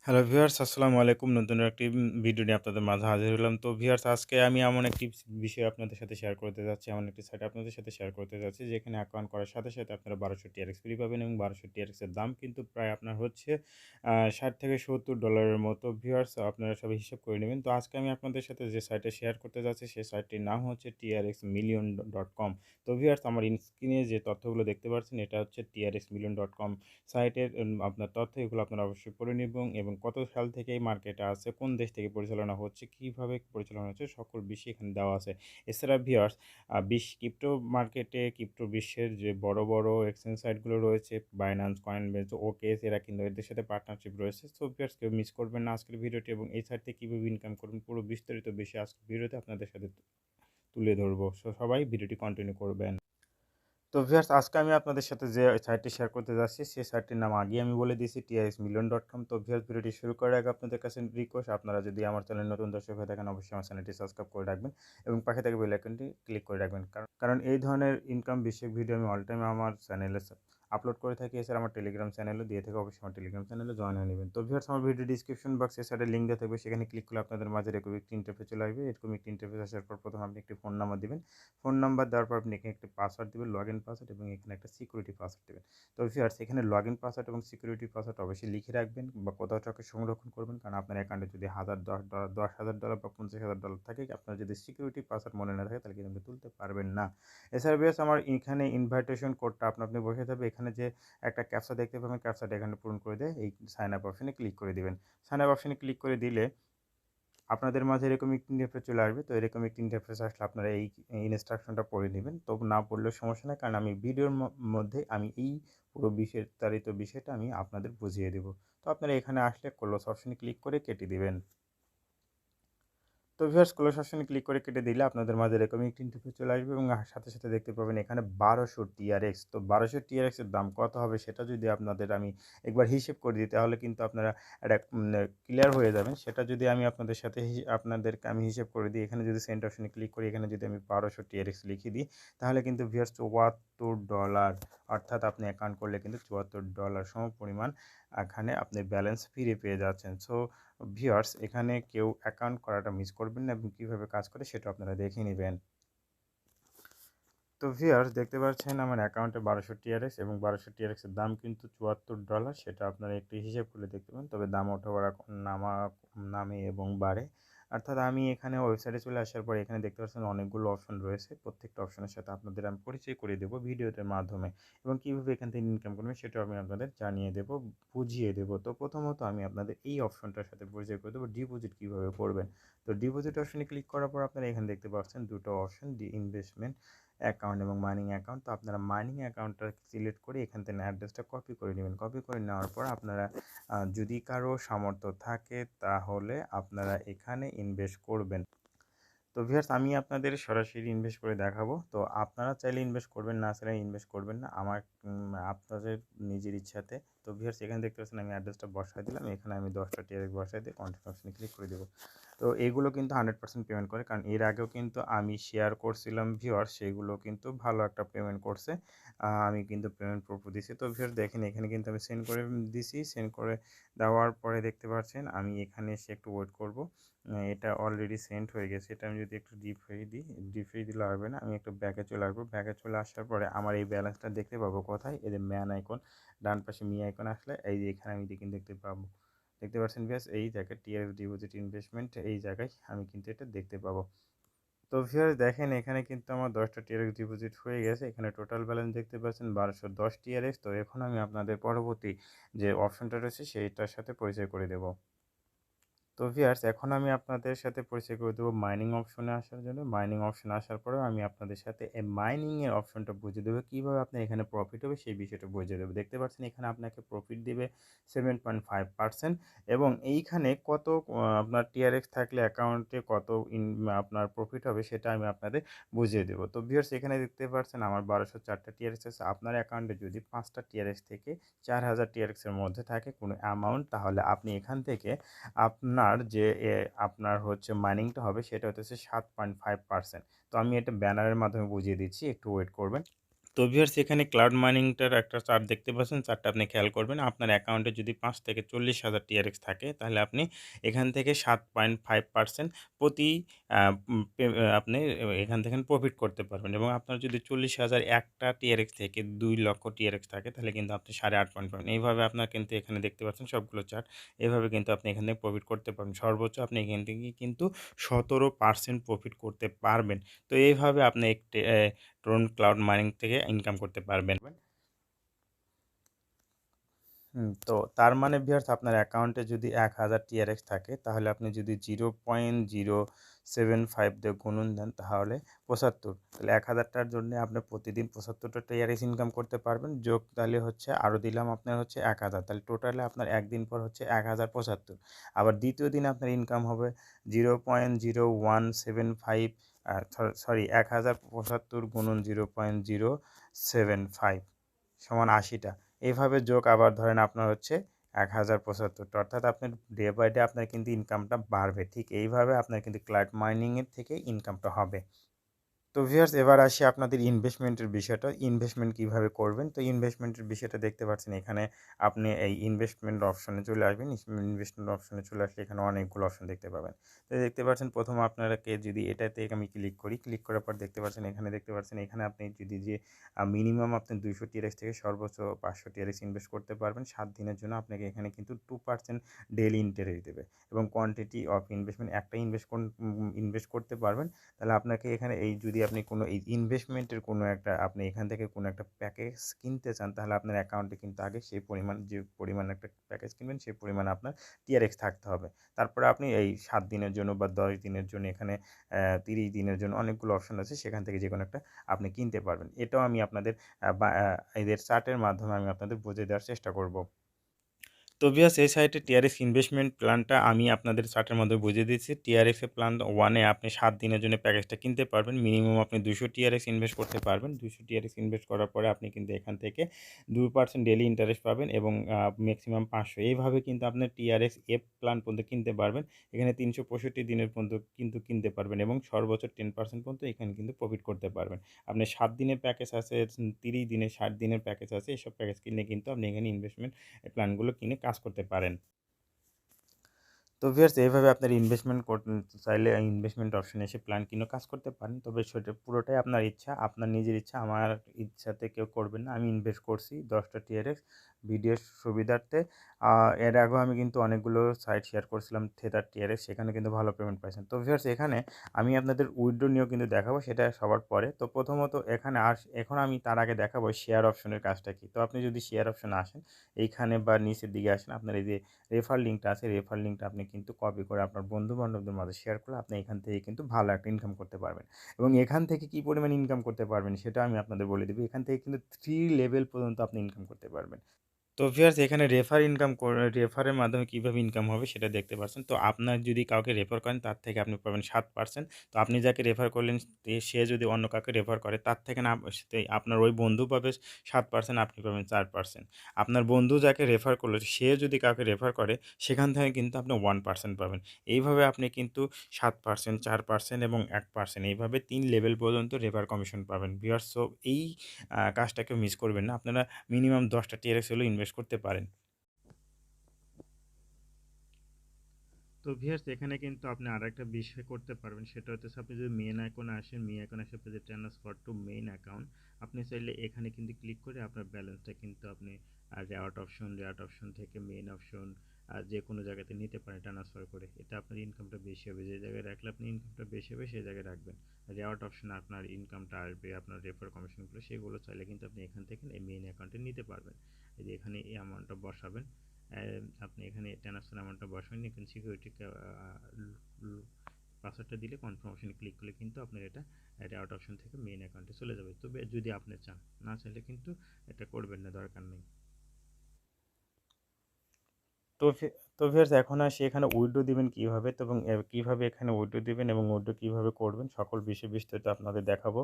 Hello viewers, আসসালামু আলাইকুম। নতুন একটি ভিডিও নিয়ে আপনাদের মাঝে হাজির হলাম। তো ভিউয়ার্স, আজকে আমি এমন একটি বিষয় আপনাদের সাথে শেয়ার করতে যাচ্ছি, এমন একটি সাইট আপনাদের সাথে শেয়ার করতে যাচ্ছি, যেখানে অ্যাকাউন্ট করার সাথে, সাথে আপনারা 1200 TRX ফ্রি পাবেন এবং 1200 TRX এর দাম কিন্তু প্রায় আপনার হচ্ছে $60 থেকে $70 মতো। ভিউয়ার্স, আপনারা সবাই হিসাব করে নেবেন। তো আজকে আমি আপনাদের সাথে যে সাইটে শেয়ার করতে যাচ্ছি, সেই সাইটটির নাম হচ্ছে trxmillion.com। তো ভিউয়ার্স, আমার স্ক্রিনে যে তথ্যগুলো দেখতে পাচ্ছেন, এটা হচ্ছে trxmillion.com সাইটের আপনার তথ্য। এগুলো আপনারা অবশ্যই পড়ে নিবেন এবং কত সাল থেকে এই মার্কেটে আছে, কোন দেশ থেকে পরিচালনা হচ্ছে, কিভাবে পরিচালনা হচ্ছে, সকল বিষয় এখানে দেওয়া আছে। এছাড়া ভিউয়ার্স, ক্রিপ্টো মার্কেটে, ক্রিপ্টো বিশ্বের যে বড় বড় এক্সচেঞ্জ সাইটগুলো রয়েছে, বাইন্যান্স, কয়েনবেজ, ওকেস, এরা কিন্তু এদের সাথে পার্টনারশিপ রয়েছে। সো ভিউয়ার্স, কেউ মিস করবেন না আজকের ভিডিওটি এবং এই সাইট থেকে কীভাবে ইনকাম করবেন পুরো বিস্তারিত বিষয় আজকের ভিডিওতে আপনাদের সাথে তুলে ধরবো। সো সবাই ভিডিওটি কন্টিনিউ করবেন। তো ভিউয়ার্স, আজকে আমি আপনাদের সাথে যে সাইটটি শেয়ার করতে যাচ্ছি, সেই সাইটটির নাম আগেই আমি বলে দিয়েছি, trxmillion.com। তো ভিউয়ার্স, ভিডিওটি শুরু করার আগে আপনাদের কাছে রিকোয়েস্ট, আপনারা যদি আমার চ্যানেল নতুন দর্শক হয়ে থাকেন, অবশ্যই আমার চ্যানেলটি সাবস্ক্রাইব করে রাখবেন এবং পাশে থাকা বেল আইকনটি ক্লিক করে রাখবেন। কারণ এই ধরনের ইনকাম বিষয়ক ভিডিও আমি অল টাইম আমার চ্যানেলে আপলোড করে থাকি। এছাড়া আমার টেলিগ্রাম চ্যানেলও দিয়ে থাকে, অবশ্যই আমার টেলিগ্রাম চ্যানেলে জয়েন হয়ে নেবেন। তো ভিউয়ার্স, আমার ভিডিও ডিসক্রিপশন বক্সে সাইডে লিঙ্ক দেওয়া থাকবে, সেখানে ক্লিক করলে আপনাদের মাঝে এরকম একটি ইন্টারফেস চলে আসবে। এরকম একটি ইন্টারফেস আসার পর প্রথমে আপনি একটি ফোন নাম্বার দিবেন। ফোন নাম্বার দেওয়ার পর আপনি এখানে একটি পাসওয়ার্ড দিবেন, লগইন পাসওয়ার্ড, এবং এখানে একটা সিকিউরিটি পাসওয়ার্ড দেবেন। তো ভিউয়ার্স, এখানে লগইন পাসওয়ার্ড এবং সিকিউরিটি পাসওয়ার্ড অবশ্যই লিখে রাখবেন বা কোথাও টাকা সংরক্ষণ করবেন, কারণ আপনার অ্যাকাউন্টে যদি $1000 বা $50,000 থাকে, আপনার যদি সিকিউরিটি পাসওয়ার্ড মনে না থাকে, তাহলে কিন্তু আপনি তুলতে পারবেন না। এছাড়া ভিউয়ার্স, আমার এখানে ইনভাইটেশন কোডটা আপনি বসে থাকবে। এখানে যে একটা ক্যাপচা দেখতে পাবেন, ক্যাপচাটা এখানে পূরণ করে দিয়ে এই সাইন আপ অপশনে ক্লিক করে দিবেন। সাইন আপ অপশনে ক্লিক করে দিলে আপনাদের মাঝে এরকম একটি ইন্টারফেস চলে আসবে। তো এরকম একটি ইন্টারফেস আসলে আপনারা এই ইনস্ট্রাকশনটা পড়ে নেবেন। তো না পড়লেও সমস্যা নেই, কারণ আমি ভিডিওর মধ্যে আমি এই পুরো বিস্তারিত বিষয়টা আমি আপনাদের বুঝিয়ে দেব। তো আপনারা এখানে আসলে ক্লোজ অপশনে ক্লিক করে কেটে দিবেন। তো ভিউয়ার্স, ক্লোজ অপশনে ক্লিক করে কেটে দিলে আপনাদের মাঝে এরকম একটি ইন্টারফেস চলে আসবে এবং সাথে সাথে দেখতে পাবেন এখানে 1200 টিআরএক্স। তো 1200 টিআরএক্স এর দাম কত হবে সেটা যদি আপনাদের আমি একবার হিসেব করে দিই, তাহলে কিন্তু আপনারা এটা ক্লিয়ার হয়ে যাবেন। সেটা যদি আমি আপনাদের সাথে আপনাদেরকে আমি হিসেব করে দিই, এখানে যদি সেন্ড অপশনে ক্লিক করি, এখানে যদি আমি 1200 টিআরএক্স লিখে দিই, তাহলে কিন্তু ভিউয়ার্স $74, অর্থাৎ আপনি অ্যাকাউন্ট করলে কিন্তু $74 সম পরিমাণ এখানে আপনি ব্যালেন্স ফিরে পেয়ে যাচ্ছেন। সো ভিউয়ার্স, এখানে কেউ অ্যাকাউন্ট করাটা মিস করবেন না এবং কীভাবে কাজ করে সেটা আপনারা দেখে নেবেন। তো ভিউয়ার্স, দেখতে পাচ্ছেন আমার অ্যাকাউন্টে 1200 টিআরএক্স এবং 1200 টিআরএক্স এর দাম কিন্তু $74। সেটা আপনারা একটু হিসেব করলে দেখতে পাবেন। তবে দাম ওঠা নামে এবং বাড়ে। অর্থাৎ আমি এখানে ওয়েবসাইটে চলে আসার পর এখানে দেখতে পাচ্ছেন অনেকগুলো অপশন রয়েছে। প্রত্যেকটা অপশনের সাথে আপনাদের আমি পরিচয় করিয়ে দেবো ভিডিওটার মাধ্যমে, এবং কীভাবে এখান থেকে ইনকাম করবেন সেটাও আমি আপনাদের জানিয়ে দেবো, বুঝিয়ে দেবো। তো প্রথমত আমি আপনাদের এই অপশনটার সাথে পরিচয় করে দেবো, ডিপোজিট কীভাবে করবেন। তো ডিপোজিট অপশনে ক্লিক করার পর আপনারা এখানে দেখতে পাচ্ছেন দুটো অপশন, ইনভেস্টমেন্ট অ্যাকাউন্ট এবং মাইনিং অ্যাকাউন্ট। তো আপনারা মাইনিং অ্যাকাউন্টটা সিলেক্ট করে এখান থেকে অ্যাড্রেসটা কপি করে নেবেন। কপি করে নেওয়ার পর আপনারা যদি কারো সামর্থ্য থাকে, তাহলে আপনারা এখানে ইনভেস্ট করবেন। তো ভিউয়ার্স, আমি আপনাদের সরাসরি ইনভেস্ট করে দেখাবো। তো আপনারা চাইলে ইনভেস্ট করবেন, না চাইলে ইনভেস্ট করবেন না, আপনাদের নিজের ইচ্ছাতে। তো ভিউয়ার্স, এখানে দেখতে পাচ্ছেন আমি অ্যাড্রেসটা বসায় দিলাম। এখানে আমি 10টা টিআরএক্স বসায় দিয়ে কন্টিনিউ অপশনে ক্লিক করে দেবো। তো এইগুলো কিন্তু 100% পেমেন্ট করে, কারণ এর আগেও কিন্তু আমি শেয়ার করছিলাম ভিউয়ার্স, সেগুলো কিন্তু ভালো একটা পেমেন্ট করছে। আমি কিন্তু পেমেন্ট প্রুফ দিছি। তো ভিউয়ার্স, দেখেন এখানে কিন্তু আমি সেন্ড করে দিছি। সেন্ড করে দেওয়ার পরে দেখতে পাচ্ছেন আমি এখানে এসে একটু ওয়েট করব। এটা অলরেডি সেন্ড হয়ে গেছে। এটা আমি যদি একটু রিফ্রেশ দিলে হবে না, আমি একটু ব্যাকে চলে আসবো। ব্যাকে চলে আসার পরে আমার এই ব্যালেন্সটা দেখতে পাবো কোথায়, এই যে ম্যান আইকন, ডান পাশে মি আইকন আসলে এই যে এখানে আমি কিন্তু দেখতে পাবো। দেখতে পাচ্ছেন ভিউয়ার্স, এই জায়গায় টিআরএক্স ডিপোজিট ইনভেস্টমেন্ট, এই জায়গায় আমি কিন্তু এটা দেখতে পাবো। তো ভিউয়ার্স, দেখেন এখানে কিন্তু আমার 10টা টিআরএক্স ডিপোজিট হয়ে গেছে। এখানে টোটাল ব্যালেন্স দেখতে পাচ্ছেন 1210 টিআরএক্স। তো এখন আমি আপনাদের পরবর্তী যে অপশনটা রয়েছে সেইটার সাথে পরিচয় করে দেবো। তো ভিউয়ার্স, এখন আমি আপনাদের সাথে পরিচয় করে দেবো মাইনিং অপশনে আসার জন্য। মাইনিং অপশনে আসার পরেও আমি আপনাদের সাথে এই মাইনিংয়ের অপশনটা বুঝিয়ে দেবো, কীভাবে আপনার এখানে প্রফিট হবে সেই বিষয়টা বুঝিয়ে দেবো। দেখতে পাচ্ছেন এখানে আপনাকে প্রফিট দিবে 7.5%, এবং এইখানে কত আপনার টিআরএক্স থাকলে অ্যাকাউন্টে কত আপনার প্রফিট হবে সেটা আমি আপনাদের বুঝিয়ে দেবো। তো ভিউয়ার্স, এখানে দেখতে পাচ্ছেন আমার 1204টা টিআরএক্স আছে। আপনার অ্যাকাউন্টে যদি 5টা টিআরএক্স থেকে 4000 টিআরএক্সের মধ্যে থাকে কোনো অ্যামাউন্ট, তাহলে আপনি এখান থেকে আপনার যে আপনার হচ্ছে মাইনিংটা হবে সেটা হতেছে 7.5%। তো আমি এটা ব্যানারের মাধ্যমে বুঝিয়ে দিচ্ছি, একটু ওয়েট করবেন। তো ভিউয়ার্স এখানে ক্লাউড মাইনিংটার একটা চার্ট দেখতে পাচ্ছেন। চার্টটা আপনি খেয়াল করবেন। আপনার অ্যাকাউন্টে যদি ৫ থেকে ৪০,০০০ TRX থাকে তাহলে আপনি এখান থেকে ৭.৫% প্রতি আ উম পে আপনি এখান থেকে প্রফিট করতে পারবেন এবং আপনার যদি ৪০,০০০ একটা TRX থেকে ২,০০,০০০ TRX থাকে তাহলে কিন্তু আপনি ৮.৫ পয়েন্ট পাবেন। এইভাবে আপনার কিন্তু এখানে দেখতে পাচ্ছেন সবগুলো চার্ট। এভাবে কিন্তু আপনি এখান থেকে প্রফিট করতে পারবেন। সর্বোচ্চ আপনি এখান থেকে কিন্তু ১৭% প্রফিট করতে পারবেন। তো এইভাবে আপনি একটি ট্রোন ক্লাউড মাইনিং থেকে ইনকাম করতে পারবেন। তো তার মানে ভিউয়ার্স আপনার অ্যাকাউন্টে যদি ১,০০০ TRX থাকে তাহলে আপনি যদি 0.075 দিয়ে গুণন দেন তাহলে ৭৫। তাহলে ১,০০০ টার জন্য আপনি প্রতিদিন ৭৫টা TRX ইনকাম করতে পারবেন। যোগ তাহলে হচ্ছে আরও দিলাম আপনার হচ্ছে ১,০০০। তাহলে টোটালে আপনার একদিন পর হচ্ছে ১,০৭৫। আবার দ্বিতীয় দিন আপনার ইনকাম হবে 0.0175 সরি ১,০৭৫ গুণন 0.075 সমান ৮০টা। এইভাবে যোগ আবার ধরেন আপনার হচ্ছে ১,০৭৫টা, অর্থাৎ আপনার ডে বাই ডে আপনার কিন্তু ইনকামটা বাড়বে। ঠিক এইভাবে আপনার কিন্তু ক্লাউড মাইনিংয়ের থেকে ইনকামটা হবে। তো ভিউয়ার্স এবার আসি আপনাদের ইনভেস্টমেন্টের বিষয়টা। ইনভেস্টমেন্ট কিভাবে করবেন? তো ইনভেস্টমেন্টের বিষয়টা দেখতে পাচ্ছেন এখানে আপনি এই ইনভেস্টমেন্ট অপশনে চলে আসবেন। ইনভেস্টমেন্ট অপশনে চলে আসলে এখানে অনেকগুলো অপশন দেখতে পাবেন। তো দেখতে পাচ্ছেন প্রথম আপনারাকে যদি এটাতে আমি ক্লিক করি, ক্লিক করার পর দেখতে পাচ্ছেন এখানে আপনি যদি যে মিনিমাম আপনি ২০০ TRX থেকে সর্বোচ্চ ৫০০ TRX ইনভেস্ট করতে পারবেন ৭ দিনের জন্য। আপনাকে এখানে কিন্তু 2% ডেইলি ইন্টারেস্ট দেবে এবং কোয়ান্টিটি অফ ইনভেস্টমেন্ট একটা ইনভেস্ট করতে পারবেন। তাহলে আপনাকে এখানে এই যদি আপনি কোনো এই ইনভেস্টমেন্টের কোনো একটা আপনি এখান থেকে কোনো একটা প্যাকেজ কিনতে চান তাহলে আপনার অ্যাকাউন্টে কিন্তু আগে সেই পরিমাণ যে পরিমাণ একটা প্যাকেজ কিনবেন সেই পরিমাণ আপনার TRX থাকতে হবে। তারপরে আপনি এই ৭ দিনের জন্য বা ১০ দিনের জন্য এখানে ৩০ দিনের জন্য অনেকগুলো অপশন আছে সেখান থেকে যেকোনো একটা আপনি কিনতে পারবেন। এটাও আমি আপনাদের এদের চার্টের মাধ্যমে আমি আপনাদের বুঝিয়ে দেওয়ার চেষ্টা করব। তো ভিউয়ার্স এই সাইটে TRX ইনভেস্টমেন্ট প্ল্যানটা আমি আপনাদের চার্টের মধ্যে বুঝিয়ে দিচ্ছি। TRX এর প্ল্যান 1 এ আপনি ৭ দিনের জন্য প্যাকেজটা কিনতে পারবেন। মিনিমাম আপনি ২০০ TRX ইনভেস্ট করতে পারবেন। ২০০ TRX ইনভেস্ট করার পরে আপনি কিন্তু এখান থেকে 2% ডেইলি ইন্টারেস্ট পাবেন এবং ম্যাক্সিমাম ৫০০। এইভাবে কিন্তু আপনার TRX-A প্ল্যান পর্যন্ত কিনতে পারবেন। এখানে ৩৬৫ দিনের পর্যন্ত কিন্তু কিনতে পারবেন এবং সর্বোচ্চ 10% পর্যন্ত এখানে কিন্তু প্রফিট করতে পারবেন। আপনার ৭ দিনের প্যাকেজ আছে, ৩০ দিনের, ৬০ দিনের প্যাকেজ আছে। এসব প্যাকেজ কিনলে কিন্তু আপনি এখানে ইনভেস্টমেন্ট প্ল্যানগুলো কিনে কাজ করতে পারেন। তো ভিউয়ার্স এইভাবে আপনার ইনভেস্টমেন্ট চাইলে ইনভেস্টমেন্ট অপশনে এসে প্ল্যান কিনেও কাজ করতে পারেন। তবে সেটা পুরোটাই আপনার ইচ্ছা, আপনার নিজের ইচ্ছা। আমার ইচ্ছাতে কেউ করবেন না। আমি ইনভেস্ট করছি ১০টা TRX ভিডিওর সুবিধার্থে। এর আগেও আমি কিন্তু অনেকগুলো সাইট শেয়ার করছিলাম থেটার TRX, সেখানে কিন্তু ভালো পেমেন্ট পাইছেন। তো ভিউয়ার্স এখানে আমি আপনাদের উইথড্র নিয়েও কিন্তু দেখাবো, সেটা সবার পরে। তো প্রথমত এখানে এখন আমি তার আগে দেখাবো শেয়ার অপশনের কাজটা কি। তো আপনি যদি শেয়ার অপশনে আসেন এইখানে বা নিচের দিকে আসেন, আপনার এই যে রেফার লিঙ্কটা আছে, রেফার লিঙ্কটা আপনি কিন্তু কপি করে আপনার বন্ধু-বান্ধবদের মাঝে শেয়ার করলে আপনি এখান থেকে কিন্তু ভালো একটা ইনকাম করতে পারবেন। এবং এখান থেকে কী পরিমাণ ইনকাম করতে পারবেন সেটা আমি আপনাদের বলে দেব। এখান থেকে কিন্তু 3 লেভেল পর্যন্ত আপনি ইনকাম করতে পারবেন। তো ভিউয়ার্স এখানে রেফারের মাধ্যমে কীভাবে ইনকাম হবে সেটা দেখতে পাচ্ছেন। তো আপনার যদি কাউকে রেফার করেন তার থেকে আপনি পাবেন 7%। তো আপনি যাকে রেফার করলেন সে যদি অন্য কাউকে রেফার করে তার থেকে না আপনার ওই বন্ধু পাবে 7%, আপনি পাবেন 4%। আপনার বন্ধু যাকে রেফার করলো সে যদি কাউকে রেফার করে সেখান থেকে কিন্তু আপনি 1% পাবেন। এইভাবে আপনি কিন্তু 7%, 4% এবং 1% এইভাবে ৩ লেভেল পর্যন্ত রেফার কমিশন পাবেন। ভিউয়ার্স সো এই কাজটা কেউ মিস করবেন না। আপনারা মিনিমাম 10টা TRX হলেও ইনভেস্ট করতে পারেন। তো ভিউয়ার্স এখানে কিন্তু আপনি আরেকটা বিষয় করতে পারবেন, সেটা হচ্ছে আপনি যদি মেইন আইকনে আসেন, মেইন আইকনে এসে পেজে ট্রান্সফার টু মেইন অ্যাকাউন্ট আপনি চাইলে এখানে কিন্তু ক্লিক করে আপনার ব্যালেন্সটা কিন্তু আপনি রেআউট অপশন থেকে মেইন অপশন যে কোনো জায়গাতে নিতে পারেন ট্রান্সফার করে। এটা আপনার ইনকামটা বেশি হবে, যে জায়গায় রাখলে আপনি ইনকামটা বেশি হবে সেই জায়গায় রাখবেন। রেআউট অপশনে আপনার ইনকামটা আসবে, আপনার রেফার কমিশনগুলো সেগুলো চাইলে কিন্তু আপনি এখান থেকে এই মেইন অ্যাকাউন্টে নিতে পারবেন। এই যে এখানে এই অ্যামাউন্টটা বসাবেন, আপনি এখানে ট্রান্সফার অ্যামাউন্টটা বসাবেন, এখানে সিকিউরিটি পাসওয়ার্ডটা দিলে কনফার্ম অপশনে ক্লিক করলে কিন্তু আপনার এটা আউট অপশন থেকে মেইন অ্যাকাউন্টে চলে যাবে। তবে যদি আপনি চান, না চাইলে কিন্তু এটা করবেন না, দরকার নেই। তো তো ভিউয়ার্স এখন আসি এখানে উইথড্র দিবেন কীভাবে, তো এবং কীভাবে এখানে উইথড্র দিবেন এবং উইথড্র কীভাবে করবেন সকল বিষয় বিস্তারিত আপনাদের দেখাবো।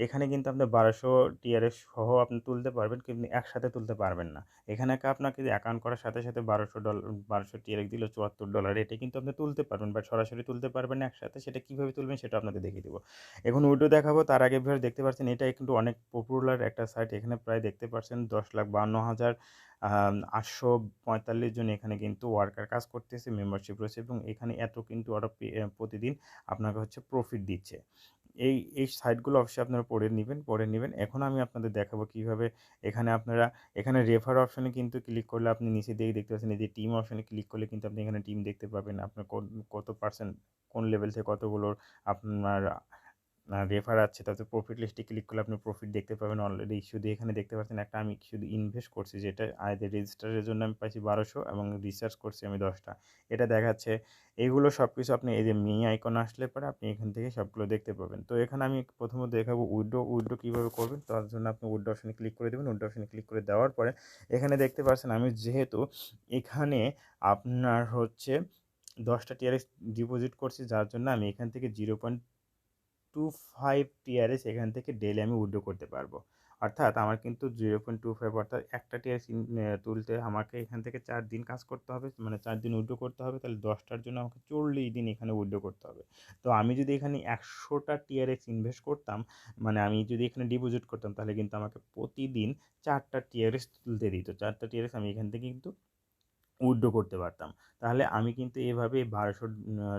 এখানে কিন্তু আপনি 1200 টিআরএক্স সহ আপনি তুলতে পারবেন, কিন্তু একসাথে তুলতে পারবেন না। এখানে আপনাকে অ্যাকাউন্ট করার সাথে সাথে 1200 টিআরএক্স দিল $74, এটা কিন্তু আপনি তুলতে পারবেন, বাট সরাসরি তুলতে পারবেন না একসাথে। সেটা কীভাবে তুলবেন সেটা আপনাদের দেখিয়ে দেবো। এখন উইথড্র দেখাবো, তার আগে ভিউয়ার্স দেখতে পাচ্ছেন এটা কিন্তু অনেক পপুলার একটা সাইট। এখানে প্রায় দেখতে পাচ্ছেন 10,52,845 জন এখানে কিন্তু ওয়ার্কার কাজ করতেছে, মেম্বারশিপ রয়েছে, এবং এখানে এত কিন্তু ওরা প্রতিদিন আপনাকে হচ্ছে প্রফিট দিচ্ছে। এই সাইটগুলো অবশ্যই আপনারা পড়ে নেবেন। এখন আমি আপনাদের দেখাবো কীভাবে এখানে রেফার অপশনে কিন্তু ক্লিক করলে আপনি নিচে দিয়ে দেখতে পাচ্ছেন, এই যে টিম অপশনে ক্লিক করলে কিন্তু আপনি এখানে টিম দেখতে পাবেন, আপনার কত পার্সেন্ট কোন লেভেল থেকে কতগুলোর আপনার রেফার আছে। তারপরে প্রফিট লিস্টে ক্লিক করলে আপনি প্রফিট দেখতে পাবেন। অলরেডি শুধু এখানে দেখতে পাচ্ছেন একটা আমি শুধু ইনভেস্ট করছি, যেটা আগে রেজিস্টারের জন্য আমি পাইছি 1200 এবং রিসার্চ করছি আমি 10টা, এটা দেখাচ্ছে। এইগুলো সব কিছু আপনি এই যে মি আইকন আসলে পরে আপনি এখান থেকে সবগুলো দেখতে পাবেন। তো এখানে আমি প্রথমত দেখাবো উইথড্র কীভাবে করবেন। তার জন্য আপনি উইথড্র অপশনে ক্লিক করে দেবেন। উইথড্র অপশনে ক্লিক করে দেওয়ার পরে এখানে দেখতে পাচ্ছেন আমি যেহেতু এখানে আপনার হচ্ছে 10টা টিআরএক্স ডিপোজিট করছি, যার জন্য আমি এখান থেকে 0.25 টিআরএস এখান থেকে ডেইলি আমি উইথড্র করতে পারবো। অর্থাৎ আমার কিন্তু 0.25, অর্থাৎ একটা টিআরএস তুলতে আমাকে এখান থেকে 4 দিন কাজ করতে হবে, মানে 4 দিন উইথড্র করতে হবে। তাহলে 10টার জন্য আমাকে 40 দিন এখানে উইথড্র করতে হবে। তো আমি যদি এখানে 100টা টিআরএক্স ইনভেস্ট করতাম, মানে আমি যদি এখানে ডিপোজিট করতাম, তাহলে কিন্তু আমাকে প্রতিদিন 4টা টিআরএক্স তুলতে দিত। 4টা টিআরএক্স আমি এখান থেকে কিন্তু উইথড্র করতে পারতাম। তাহলে আমি কিন্তু এভাবে 1200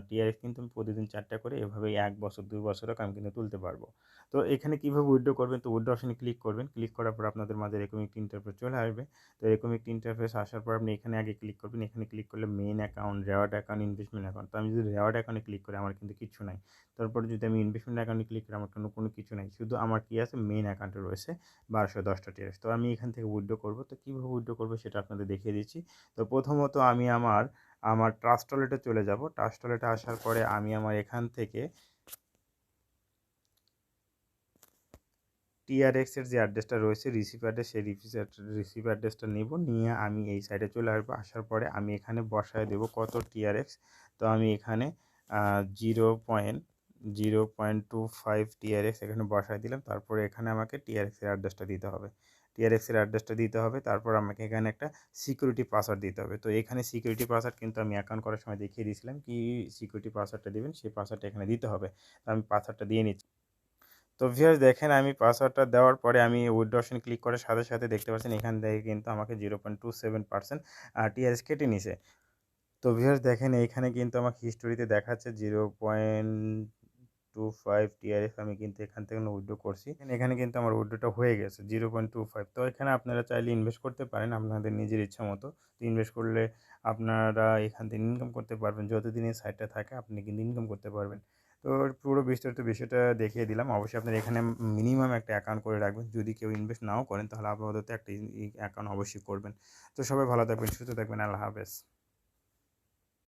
টিআরএক্স কিন্তু আমি প্রতিদিন 4টা করে এভাবে 1 বছর 2 বছরও আমি কিন্তু তুলতে পারবো। তো এখানে কীভাবে উইথড্র করবেন, তো উইথড্র অপশনে ক্লিক করবেন। ক্লিক করার পর আপনাদের মাঝে এরকম একটি ইন্টারফেস চলে আসবে। তো এরকম একটি ইন্টারফেস আসার পর আপনি এখানে আগে ক্লিক করবেন। এখানে ক্লিক করলে main account, reward account, investment account. তো আমি যদি রেওয়ার্ড অ্যাকাউন্টে ক্লিক করি আমার কিন্তু কিচ্ছু নাই। তারপরে যদি আমি ইনভেস্টমেন্ট অ্যাকাউন্টে ক্লিক করি আমার কোনো কিছু নাই। শুধু আমার কি আছে, মেইন অ্যাকাউন্টে রয়েছে 1210টা টিআরএক্স। তো আমি এখান থেকে উইথড্র করব। তো কীভাবে উইথড্র করবো সেটা আপনাদের দেখিয়ে দিচ্ছি। তো প্রথমত আমি আমার ট্রাস্ট ওয়ালেটে চলে যাব। ট্রাস্ট ওয়ালেটে আসার পরে আমি আমার এখান থেকে টিআরএক্সের যে অ্যাড্রেসটা রয়েছে রিসিভ অ্যাড্রেস, সেই রিসিভ অ্যাড্রেসটা নিয়ে আমি এই সাইডে চলে আসবো। আসার পরে আমি এখানে বসায় দেবো কত টিআরএক্স। তো আমি এখানে 0.25 টিআরএক্স এখানে বসায় দিলাম। তারপরে এখানে আমাকে টিআরএক্সের অ্যাড্রেসটা দিতে হবে। তারপর আমাকে এখানে একটা সিকিউরিটি পাসওয়ার্ড দিতে হবে। তো এখানে সিকিউরিটি পাসওয়ার্ড কিন্তু আমি অ্যাকাউন্ট করার সময় দেখিয়ে দিয়েছিলাম, কি সিকিউরিটি পাসওয়ার্ডটা দিবেন, সেই পাসওয়ার্ডটা এখানে দিতে হবে। তো আমি পাসওয়ার্ডটা দিয়ে নিচ্ছি। তো ভিউয়ার্স দেখেন আমি পাসওয়ার্ডটা দেওয়ার পরে আমি উইথড্র অপশন ক্লিক করার সাথে সাথে দেখতে পাচ্ছেন এখান থেকে কিন্তু আমাকে 0.27% টিআরএস কেটে নিছে। তো ভিউয়ার্স দেখেন এইখানে কিন্তু আমাকে হিস্টোরিতে দেখাচ্ছে 0.25 টিআরএস আমি কিন্তু এখান থেকে উইথড্র করছি। এখানে কিন্তু আমার উইথড্রটা হয়ে গেছে 0.25। তো এখানে আপনারা চাইলে ইনভেস্ট করতে পারেন আপনাদের নিজের ইচ্ছা মতো। ইনভেস্ট করলে আপনারা এখান থেকে ইনকাম করতে পারবেন, যতদিন এই সাইটটা থাকে আপনি কিন্তু ইনকাম করতে পারবেন। তো পুরো বিস্তারিত বিষয়টা দেখিয়ে দিলাম। অবশ্যই আপনারা এখানে মিনিমাম একটা অ্যাকাউন্ট করে রাখবেন। যদি কেউ ইনভেস্ট নাও করেন তাহলে আপাতত একটা অ্যাকাউন্ট অবশ্যই করবেন। তো সবাই ভালো থাকবেন, সুস্থ থাকবেন। আল্লাহ হাফেজ।